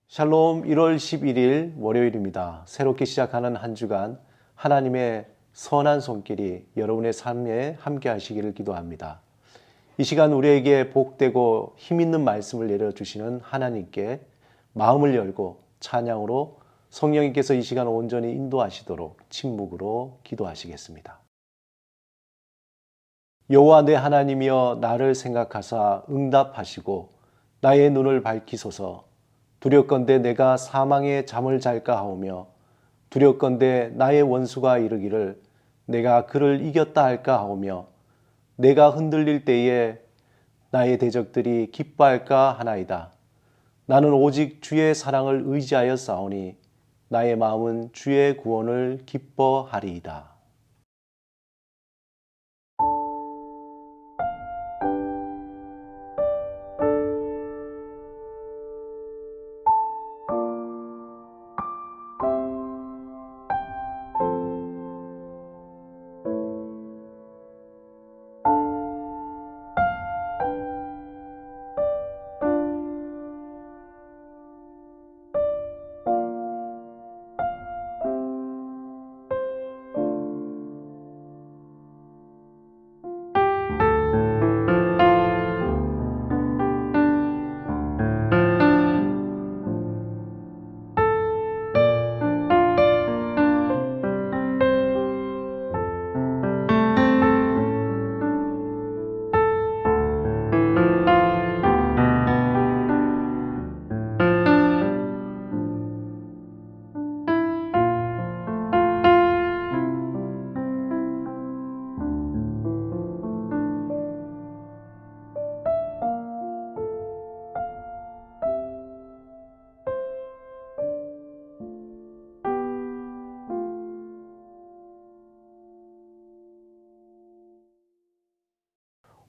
샬롬 1월 11일 월요일입니다. 새롭게 시작하는 한 주간 하나님의 선한 손길이 여러분의 삶에 함께 하시기를 기도합니다. 이 시간 우리에게 복되고 힘있는 말씀을 내려주시는 하나님께 마음을 열고 찬양으로 성령님께서 이 시간 온전히 인도하시도록 침묵으로 기도하시겠습니다. 여호와 내 하나님이여 나를 생각하사 응답하시고 나의 눈을 밝히소서. 두렵건대 내가 사망의 잠을 잘까 하오며 두렵건대 나의 원수가 이르기를 내가 그를 이겼다 할까 하오며 내가 흔들릴 때에 나의 대적들이 기뻐할까 하나이다. 나는 오직 주의 사랑을 의지하여 싸우니 나의 마음은 주의 구원을 기뻐하리이다.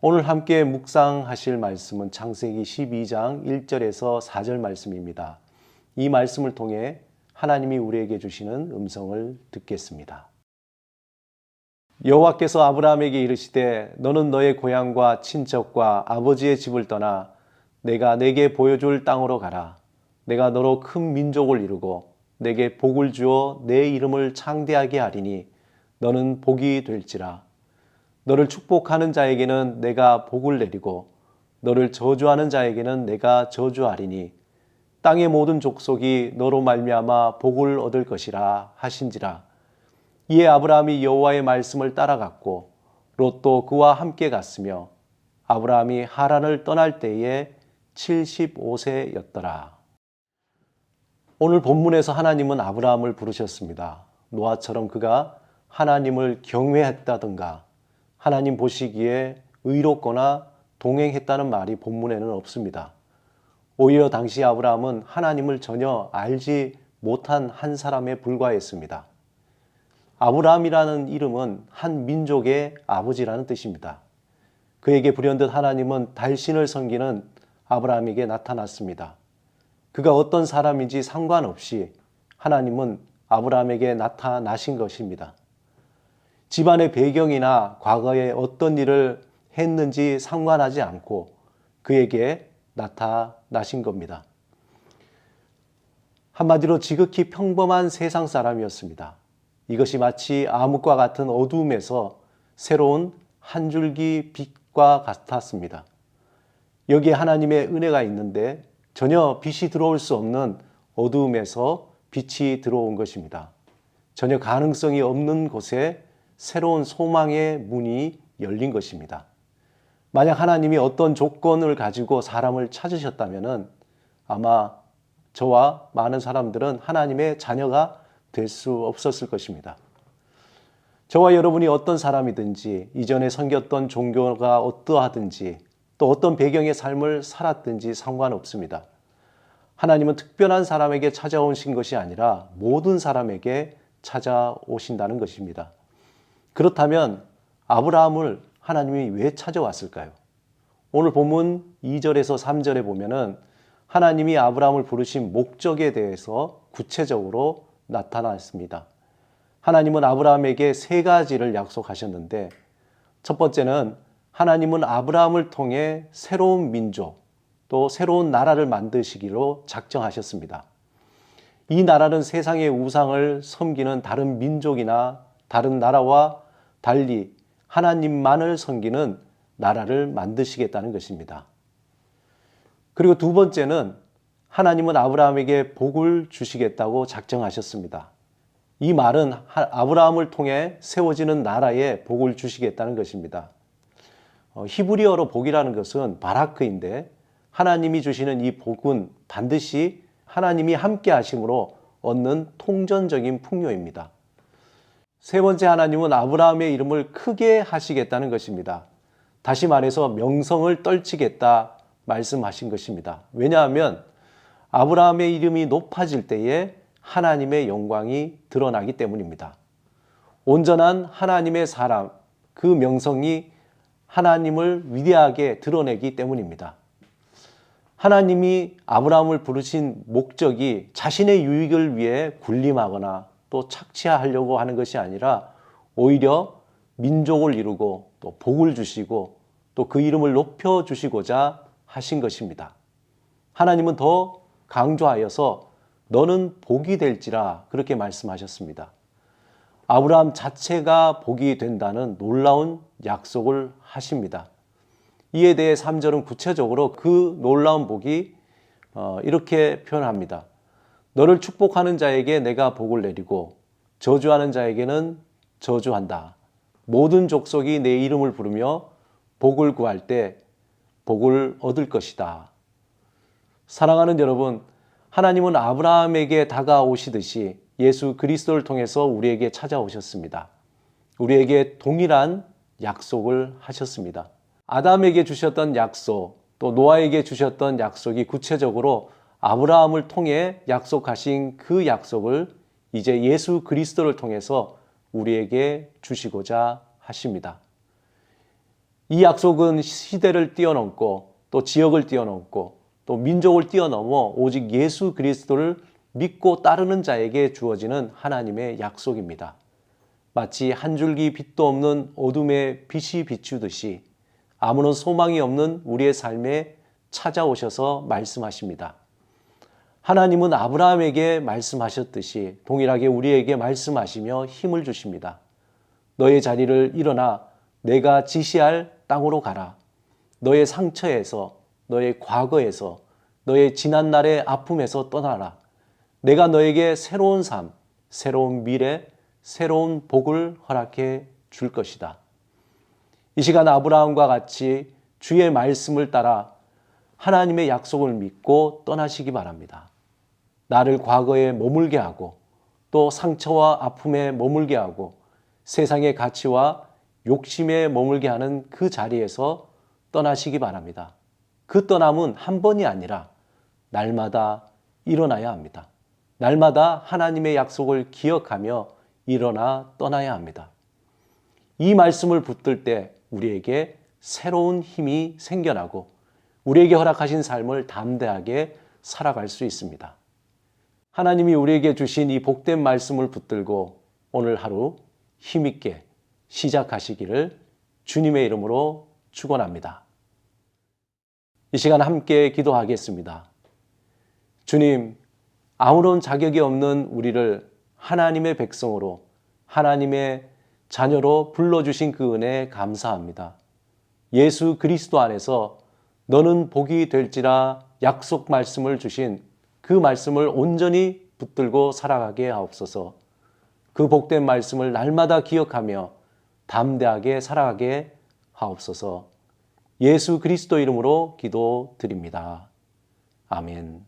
오늘 함께 묵상하실 말씀은 창세기 12장 1절에서 4절 말씀입니다. 이 말씀을 통해 하나님이 우리에게 주시는 음성을 듣겠습니다. 여호와께서 아브라함에게 이르시되 너는 너의 고향과 친척과 아버지의 집을 떠나 내가 내게 보여줄 땅으로 가라. 내가 너로 큰 민족을 이루고 내게 복을 주어 내 이름을 창대하게 하리니 너는 복이 될지라. 너를 축복하는 자에게는 내가 복을 내리고 너를 저주하는 자에게는 내가 저주하리니 땅의 모든 족속이 너로 말미암아 복을 얻을 것이라 하신지라. 이에 아브라함이 여호와의 말씀을 따라갔고 롯도 그와 함께 갔으며 아브라함이 하란을 떠날 때에 75세였더라. 오늘 본문에서 하나님은 아브라함을 부르셨습니다. 노아처럼 그가 하나님을 경외했다든가 하나님 보시기에 의롭거나 동행했다는 말이 본문에는 없습니다. 오히려 당시 아브라함은 하나님을 전혀 알지 못한 한 사람에 불과했습니다. 아브라함이라는 이름은 한 민족의 아버지라는 뜻입니다. 그에게 불현듯 하나님은 달신을 섬기는 아브라함에게 나타났습니다. 그가 어떤 사람인지 상관없이 하나님은 아브라함에게 나타나신 것입니다. 집안의 배경이나 과거에 어떤 일을 했는지 상관하지 않고 그에게 나타나신 겁니다. 한마디로 지극히 평범한 세상 사람이었습니다. 이것이 마치 암흑과 같은 어두움에서 새로운 한 줄기 빛과 같았습니다. 여기에 하나님의 은혜가 있는데 전혀 빛이 들어올 수 없는 어두움에서 빛이 들어온 것입니다. 전혀 가능성이 없는 곳에 새로운 소망의 문이 열린 것입니다. 만약 하나님이 어떤 조건을 가지고 사람을 찾으셨다면 아마 저와 많은 사람들은 하나님의 자녀가 될 수 없었을 것입니다. 저와 여러분이 어떤 사람이든지 이전에 섬겼던 종교가 어떠하든지 또 어떤 배경의 삶을 살았든지 상관없습니다. 하나님은 특별한 사람에게 찾아오신 것이 아니라 모든 사람에게 찾아오신다는 것입니다. 그렇다면 아브라함을 하나님이 왜 찾아왔을까요? 오늘 본문 2절에서 3절에 보면은 하나님이 아브라함을 부르신 목적에 대해서 구체적으로 나타났습니다. 하나님은 아브라함에게 세 가지를 약속하셨는데 첫 번째는 하나님은 아브라함을 통해 새로운 민족, 또 새로운 나라를 만드시기로 작정하셨습니다. 이 나라는 세상의 우상을 섬기는 다른 민족이나 다른 나라와 달리 하나님만을 섬기는 나라를 만드시겠다는 것입니다. 그리고 두 번째는 하나님은 아브라함에게 복을 주시겠다고 작정하셨습니다. 이 말은 아브라함을 통해 세워지는 나라에 복을 주시겠다는 것입니다. 히브리어로 복이라는 것은 바라크인데 하나님이 주시는 이 복은 반드시 하나님이 함께 하심으로 얻는 통전적인 풍요입니다. 세 번째, 하나님은 아브라함의 이름을 크게 하시겠다는 것입니다. 다시 말해서 명성을 떨치겠다 말씀하신 것입니다. 왜냐하면 아브라함의 이름이 높아질 때에 하나님의 영광이 드러나기 때문입니다. 온전한 하나님의 사람, 그 명성이 하나님을 위대하게 드러내기 때문입니다. 하나님이 아브라함을 부르신 목적이 자신의 유익을 위해 군림하거나 또 착취하려고 하는 것이 아니라 오히려 민족을 이루고 또 복을 주시고 또 그 이름을 높여주시고자 하신 것입니다. 하나님은 더 강조하여서 너는 복이 될지라 그렇게 말씀하셨습니다. 아브라함 자체가 복이 된다는 놀라운 약속을 하십니다. 이에 대해 3절은 구체적으로 그 놀라운 복이 이렇게 표현합니다. 너를 축복하는 자에게 내가 복을 내리고 저주하는 자에게는 저주한다. 모든 족속이 내 이름을 부르며 복을 구할 때 복을 얻을 것이다. 사랑하는 여러분, 하나님은 아브라함에게 다가오시듯이 예수 그리스도를 통해서 우리에게 찾아오셨습니다. 우리에게 동일한 약속을 하셨습니다. 아담에게 주셨던 약속, 또 노아에게 주셨던 약속이 구체적으로 아브라함을 통해 약속하신 그 약속을 이제 예수 그리스도를 통해서 우리에게 주시고자 하십니다. 이 약속은 시대를 뛰어넘고 또 지역을 뛰어넘고 또 민족을 뛰어넘어 오직 예수 그리스도를 믿고 따르는 자에게 주어지는 하나님의 약속입니다. 마치 한 줄기 빛도 없는 어둠에 빛이 비추듯이 아무런 소망이 없는 우리의 삶에 찾아오셔서 말씀하십니다. 하나님은 아브라함에게 말씀하셨듯이 동일하게 우리에게 말씀하시며 힘을 주십니다. 너의 자리를 일어나 내가 지시할 땅으로 가라. 너의 상처에서, 너의 과거에서, 너의 지난날의 아픔에서 떠나라. 내가 너에게 새로운 삶, 새로운 미래, 새로운 복을 허락해 줄 것이다. 이 시간 아브라함과 같이 주의 말씀을 따라 하나님의 약속을 믿고 떠나시기 바랍니다. 나를 과거에 머물게 하고 또 상처와 아픔에 머물게 하고 세상의 가치와 욕심에 머물게 하는 그 자리에서 떠나시기 바랍니다. 그 떠남은 한 번이 아니라 날마다 일어나야 합니다. 날마다 하나님의 약속을 기억하며 일어나 떠나야 합니다. 이 말씀을 붙들 때 우리에게 새로운 힘이 생겨나고 우리에게 허락하신 삶을 담대하게 살아갈 수 있습니다. 하나님이 우리에게 주신 이 복된 말씀을 붙들고 오늘 하루 힘있게 시작하시기를 주님의 이름으로 축원합니다. 이 시간 함께 기도하겠습니다. 주님, 아무런 자격이 없는 우리를 하나님의 백성으로 하나님의 자녀로 불러주신 그 은혜에 감사합니다. 예수 그리스도 안에서 너는 복이 될지라 약속 말씀을 주신 그 말씀을 온전히 붙들고 살아가게 하옵소서. 그 복된 말씀을 날마다 기억하며 담대하게 살아가게 하옵소서. 예수 그리스도 이름으로 기도드립니다. 아멘.